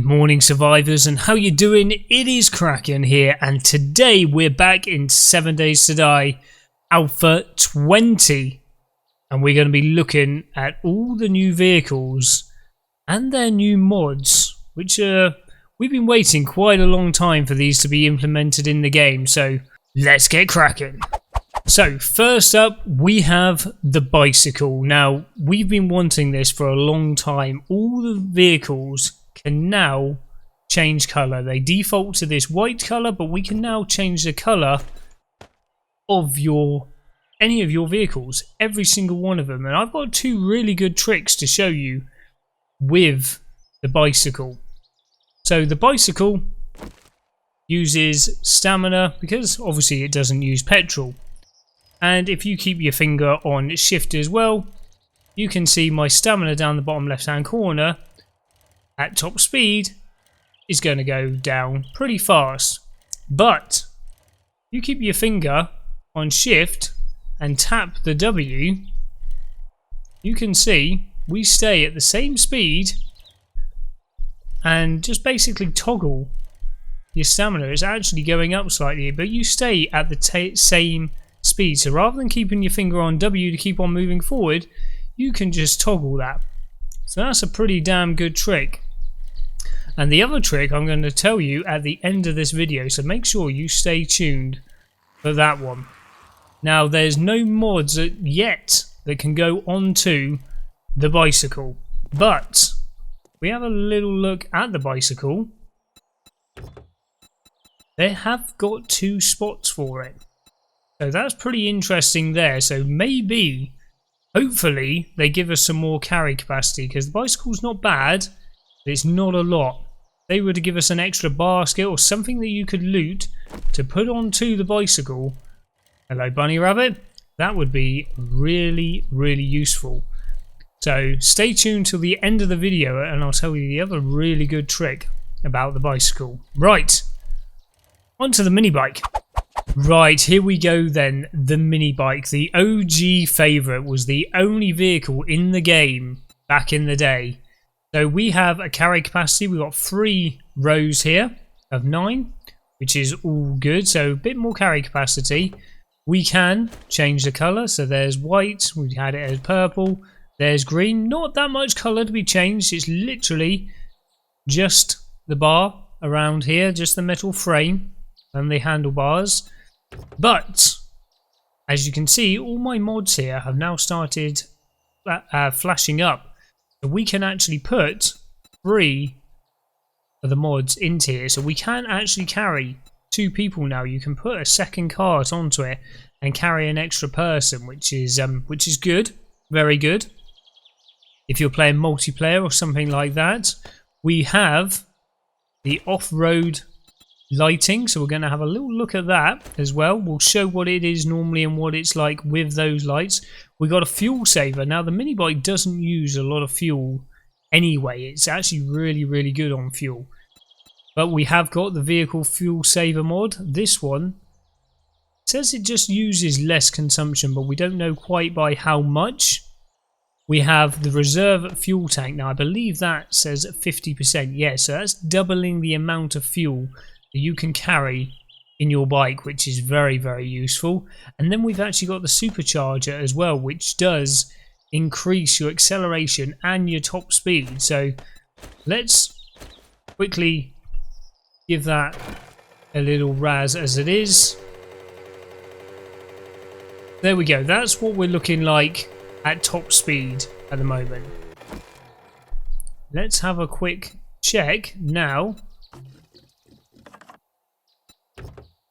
Good morning, survivors, and how you doing? It is Kraken here, and today we're back in 7 Days to Die Alpha 20, and we're going to be looking at all the new vehicles and their new mods, which we've been waiting quite a long time for these to be implemented in the game, so let's get cracking. So first up we have the bicycle. Now we've been wanting this for a long time. All the vehicles can now change colour. They default to this white colour, but we can now change the colour of any of your vehicles, every single one of them. And I've got two really good tricks to show you with the bicycle. So the bicycle uses stamina because obviously it doesn't use petrol. And if you keep your finger on shift as well, you can see my stamina down the bottom left hand corner at top speed is going to go down pretty fast. But you keep your finger on shift and tap the W, you can see we stay at the same speed, and just basically toggle your stamina. It's actually going up slightly, but you stay at the same speed. So rather than keeping your finger on W to keep on moving forward, you can just toggle that. So that's a pretty damn good trick. And the other trick I'm going to tell you at the end of this video, so make sure you stay tuned for that one. Now there's no mods yet that can go onto the bicycle, but we have a little look at the bicycle. They have got two spots for it, so that's pretty interesting there. So maybe, hopefully, they give us some more carry capacity, because the bicycle's not bad, but it's not a lot. They were to give us an extra basket or something that you could loot to put onto the bicycle. Hello, bunny rabbit. That would be really, really useful. So stay tuned till the end of the video and I'll tell you the other really good trick about the bicycle. Right, onto the mini bike. Right, here we go then. The mini bike, the OG favourite, was the only vehicle in the game back in the day. So we have a carry capacity. We've got 3 rows here of 9, which is all good. So a bit more carry capacity. We can change the colour. So there's white. We had it as purple. There's green. Not that much colour to be changed. It's literally just the bar around here, just the metal frame and the handlebars. But as you can see, all my mods here have now started flashing up. So we can actually put 3 of the mods into here. So we can actually carry 2 people now. You can put a second cart onto it and carry an extra person, which is good, very good. If you're playing multiplayer or something like that. We have the off-road lighting, so we're going to have a little look at that as well. We'll show what it is normally and what it's like with those lights. We got a fuel saver. Now the mini bike doesn't use a lot of fuel anyway. It's actually really, really good on fuel. But we have got the vehicle fuel saver mod. This one says it just uses less consumption, but we don't know quite by how much. We have the reserve fuel tank. Now I believe that says 50%. Yeah, so that's doubling the amount of fuel that you can carry in your bike, which is very, very useful. And then we've actually got the Supercharger as well, which does increase your acceleration and your top speed. So let's quickly give that a little razz as it is. There we go. That's what we're looking like at top speed at the moment. Let's have a quick check now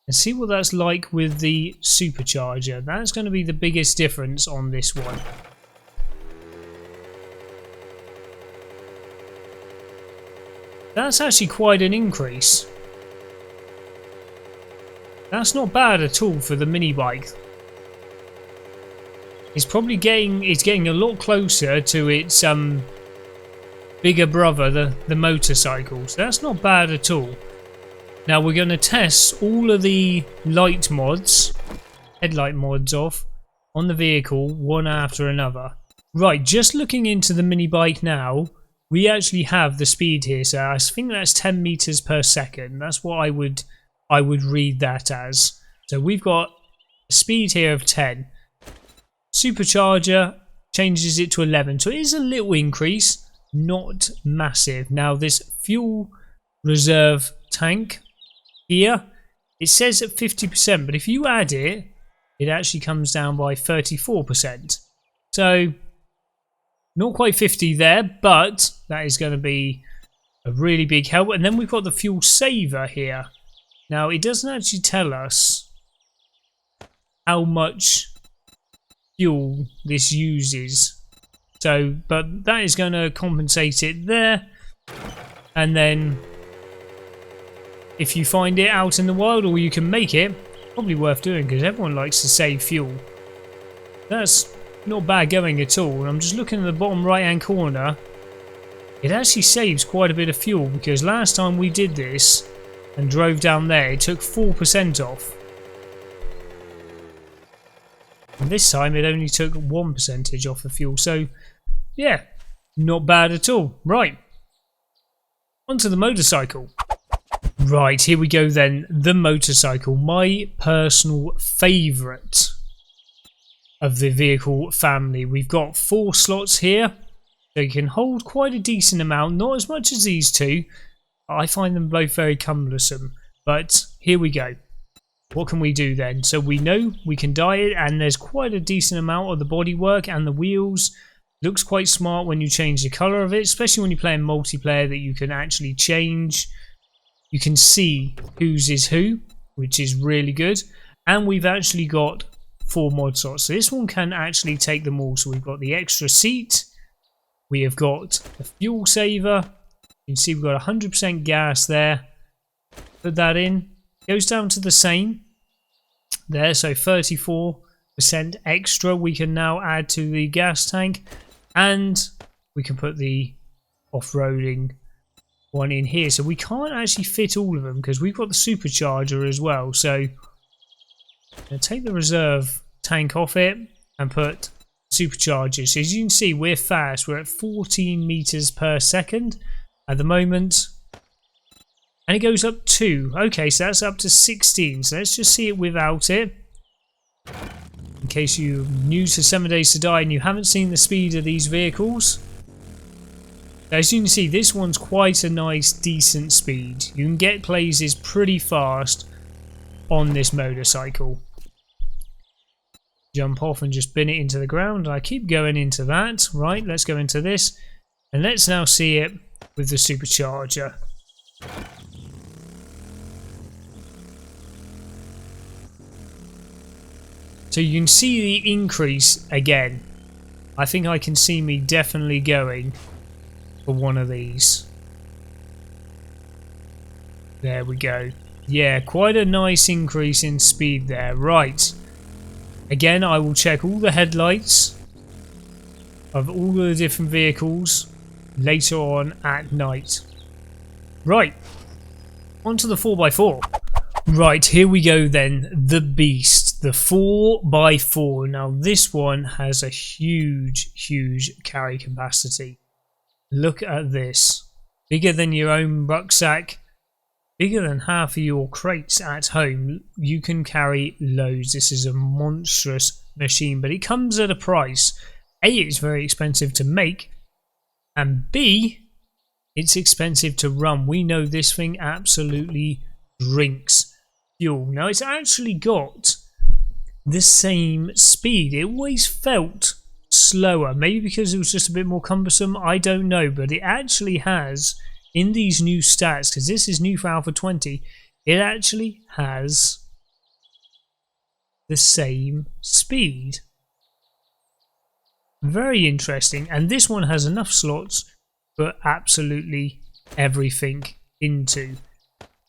and see what that's like with the Supercharger. That's going to be the biggest difference on this one. That's actually quite an increase. That's not bad at all for the mini bike. It's probably getting a lot closer to its bigger brother, the motorcycle. So that's not bad at all. Now we're going to test all of the light mods, headlight mods off on the vehicle one after another. Right, just looking into the mini bike now, we actually have the speed here. So I think that's 10 meters per second. That's what I would read that as. So we've got a speed here of 10. Supercharger changes it to 11. So it is a little increase, not massive. Now this fuel reserve tank here, it says at 50%, but if you add it, it actually comes down by 34%. So not quite 50 there, but that is going to be a really big help. And then we've got the fuel saver here. Now it doesn't actually tell us how much fuel this uses. So, but that is going to compensate it there. And then if you find it out in the wild, or you can make it, probably worth doing because everyone likes to save fuel. That's not bad going at all. And I'm just looking at the bottom right hand corner. It actually saves quite a bit of fuel because last time we did this and drove down there, it took 4% off. And this time it only took 1% off the fuel. So yeah, not bad at all. Right, onto the motorcycle. Right, here we go then. The motorcycle, my personal favourite of the vehicle family. We've got 4 slots here. So you can hold quite a decent amount, not as much as these two. I find them both very cumbersome. But here we go. What can we do then? So we know we can dye it, and there's quite a decent amount of the bodywork and the wheels. Looks quite smart when you change the colour of it, especially when you play in multiplayer, that you can actually change. You can see whose is who, which is really good. And we've actually got 4 mod slots. So this one can actually take them all. So we've got the extra seat. We have got the fuel saver. You can see we've got 100% gas there. Put that in. Goes down to the same there. So 34% extra we can now add to the gas tank. And we can put the off-roading one in here. So we can't actually fit all of them because we've got the supercharger as well. So I'm going to take the reserve tank off it and put supercharger. So as you can see, we're fast. We're at 14 meters per second at the moment. And it goes up 2. Okay, so that's up to 16. So let's just see it without it. In case you're new to 7 Days to Die and you haven't seen the speed of these vehicles. As you can see, this one's quite a nice, decent speed. You can get places pretty fast on this motorcycle. Jump off and just bin it into the ground. I keep going into that. Right, let's go into this. And let's now see it with the supercharger. So you can see the increase again. I think I can see me definitely going for one of these. There we go. Yeah, quite a nice increase in speed there. Right. Again, I will check all the headlights of all the different vehicles later on at night. Right. Onto the 4x4. Right, here we go then. The beast. The 4x4. Now this one has a huge carry capacity. Look at this. Bigger than your own rucksack. Bigger than half of your crates at home. You can carry loads. This is a monstrous machine, but it comes at a price. A, it's very expensive to make, and B, it's expensive to run. We know this thing absolutely drinks fuel. Now it's actually got the same speed. It always felt slower, maybe because it was just a bit more cumbersome, I don't know, but it actually has, in these new stats, because this is new for Alpha 20, it actually has the same speed. Very interesting. And this one has enough slots for absolutely everything into.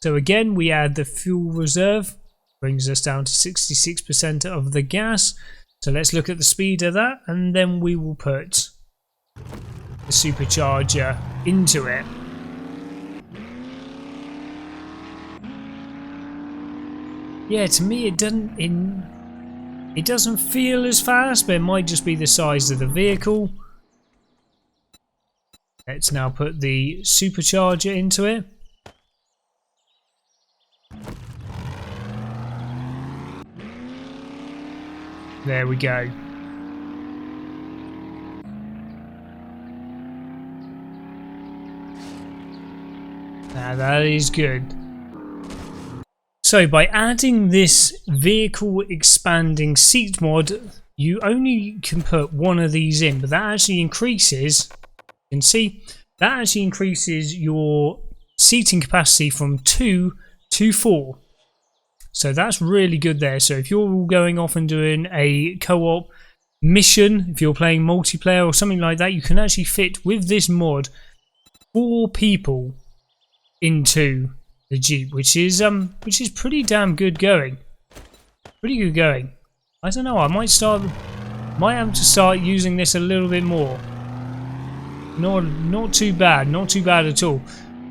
So again, we add the fuel reserve, brings us down to 66% of the gas. So let's look at the speed of that, and then we will put the supercharger into it. Yeah, to me it doesn't feel as fast, but it might just be the size of the vehicle. Let's now put the supercharger into it. There we go. Now that is good. So by adding this vehicle expanding seat mod, you only can put one of these in, but that actually increases, you can see, that actually increases your seating capacity from 2 to 4. So that's really good there. So if you're all going off and doing a co-op mission, if you're playing multiplayer or something like that, you can actually fit with this mod 4 people into the Jeep, which is pretty damn good going. Pretty good going. I don't know, I might have to start using this a little bit more. Not too bad, not too bad at all.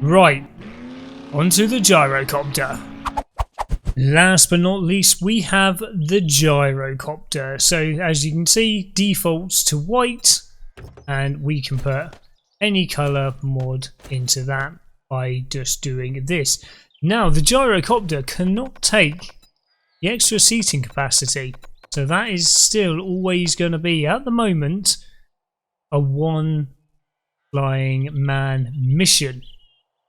Right, onto the gyrocopter. Last but not least, we have the gyrocopter. So as you can see, defaults to white, and we can put any color mod into that by just doing this. Now the gyrocopter cannot take the extra seating capacity, so that is still always going to be, at the moment, a 1 flying man mission.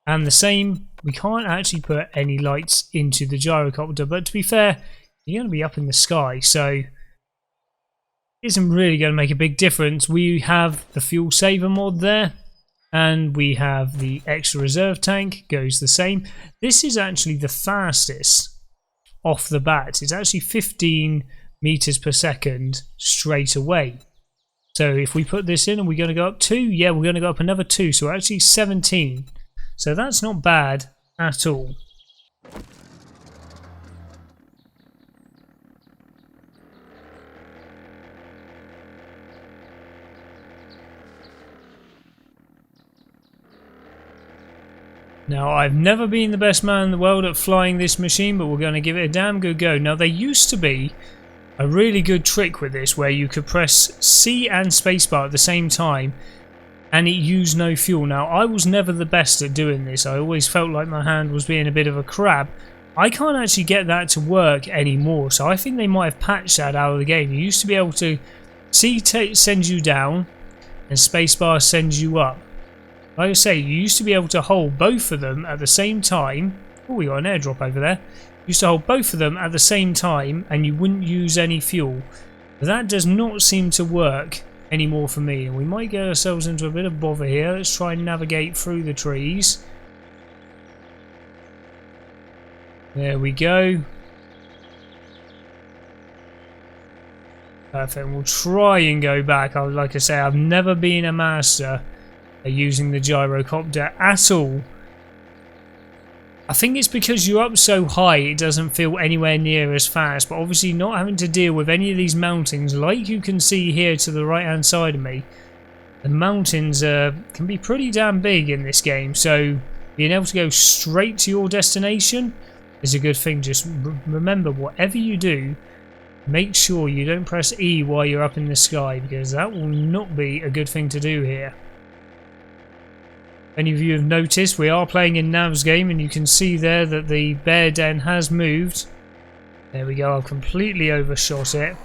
And the same, we can't actually put any lights into the gyrocopter, but to be fair, you're going to be up in the sky, so it isn't really going to make a big difference. We have the fuel saver mod there, and we have the extra reserve tank, goes the same. This is actually the fastest off the bat. It's actually 15 meters per second straight away. So if we put this in, and we're going to go up 2, yeah, we're going to go up another 2, so we're actually 17. So that's not bad at all. Now, I've never been the best man in the world at flying this machine, but we're going to give it a damn good go. Now, there used to be a really good trick with this where you could press C and spacebar at the same time and it used no fuel. Now, I was never the best at doing this. I always felt like my hand was being a bit of a crab. I can't actually get that to work anymore, so I think they might have patched that out of the game. You used to be able to C sends you down and spacebar sends you up. Like I say, you used to be able to hold both of them at the same time. Oh, we got an airdrop over there. You used to hold both of them at the same time and you wouldn't use any fuel. But that does not seem to work anymore for me, and we might get ourselves into a bit of bother here. Let's try and navigate through the trees. There we go. Perfect. We'll try and go back. Like I say, I've never been a master at using the gyrocopter at all. I think it's because you're up so high it doesn't feel anywhere near as fast, but obviously not having to deal with any of these mountains, like you can see here to the right hand side of me. The mountains can be pretty damn big in this game, so being able to go straight to your destination is a good thing. Just remember, whatever you do, make sure you don't press E while you're up in the sky, because that will not be a good thing to do here. If any of you have noticed, we are playing in Nav's game, and you can see there that the bear den has moved. There we go, I've completely overshot it.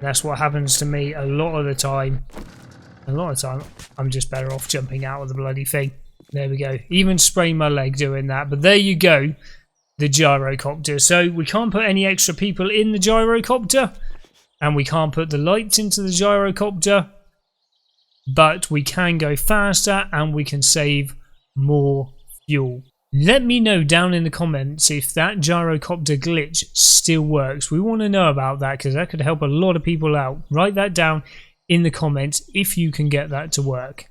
That's what happens to me a lot of the time. A lot of the time, I'm just better off jumping out of the bloody thing. There we go, even sprained my leg doing that, but there you go, the gyrocopter. So we can't put any extra people in the gyrocopter, and we can't put the lights into the gyrocopter. But we can go faster and we can save more fuel. Let me know down in the comments if that gyrocopter glitch still works. We want to know about that because that could help a lot of people out. Write that down in the comments if you can get that to work.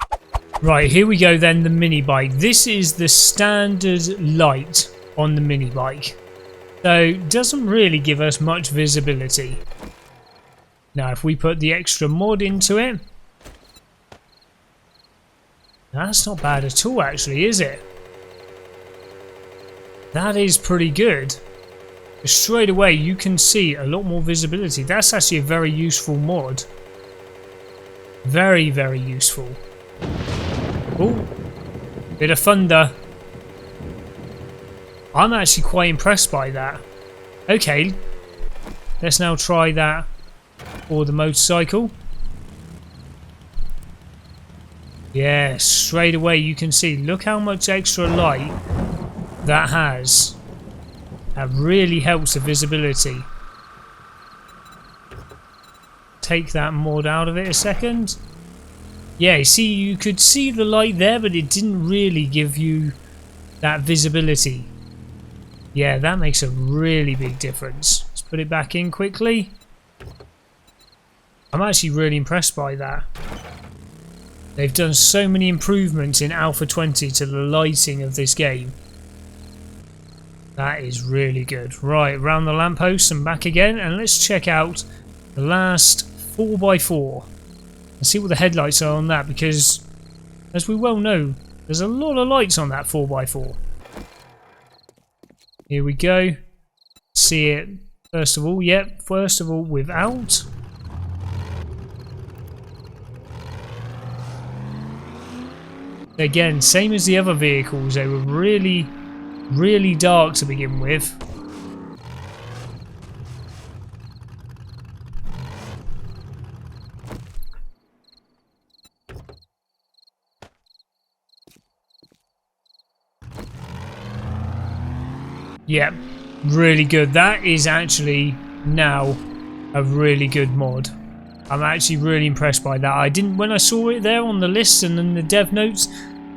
Right, here we go then, the mini bike. This is the standard light on the mini bike. So it doesn't really give us much visibility. Now if we put the extra mod into it, that's not bad at all actually, is it? That is pretty good. Straight away you can see a lot more visibility. That's actually a very useful mod. Very, very useful. Oh, bit of thunder. I'm actually quite impressed by that. Okay, let's now try that for the motorcycle. Yeah, straight away you can see, look how much extra light that has. That really helps the visibility. Take that mod out of it a second. Yeah, you see, you could see the light there, but it didn't really give you that visibility. Yeah, that makes a really big difference. Let's put it back in quickly. I'm actually really impressed by that. They've done so many improvements in Alpha 20 to the lighting of this game. That is really good. Right, around the lamppost and back again, and let's check out the last 4x4 and see what the headlights are on that, because as we well know, there's a lot of lights on that 4x4. Here we go. See it first of all. Yep, first of all without. Again, same as the other vehicles, they were really, really dark to begin with. Yep, really good. That is actually now a really good mod. I'm actually really impressed by that. I didn't, when I saw it there on the list and in the dev notes,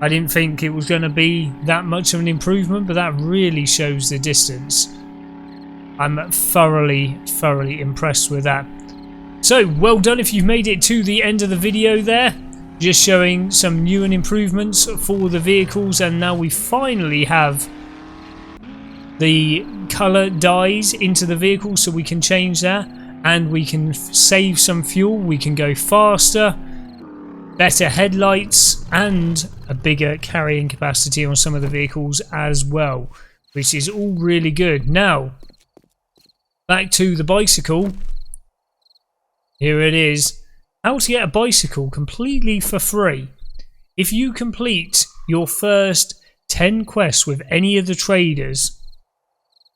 I didn't think it was going to be that much of an improvement, but that really shows the distance. I'm thoroughly impressed with that. So, well done if you've made it to the end of the video there. Just showing some new and improvements for the vehicles, and now we finally have the colour dyes into the vehicle, so we can change that and we can save some fuel. We can go faster, better headlights, and a bigger carrying capacity on some of the vehicles as well, which is all really good. Now back to the bicycle. Here it is. How to get a bicycle completely for free. If you complete your first 10 quests with any of the traders,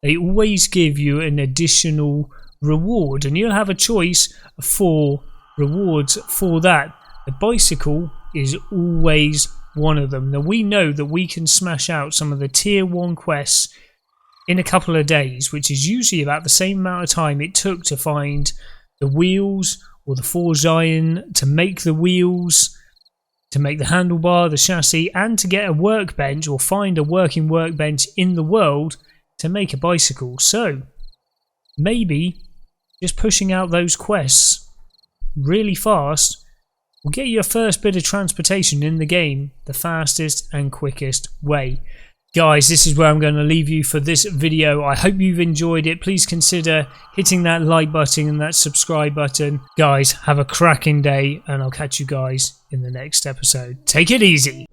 they always give you an additional reward, and you'll have a choice for rewards for that. The bicycle is always one of them. Now we know that we can smash out some of the tier 1 quests in a couple of days, which is usually about the same amount of time it took to find the wheels or the forged iron to make the wheels, to make the handlebar, the chassis, and to get a workbench or find a working workbench in the world to make a bicycle. So maybe just pushing out those quests really fast will get you a first bit of transportation in the game the fastest and quickest way. Guys, this is where I'm going to leave you for this video. I hope you've enjoyed it. Please consider hitting that like button and that subscribe button. Guys, have a cracking day, and I'll catch you guys in the next episode. Take it easy.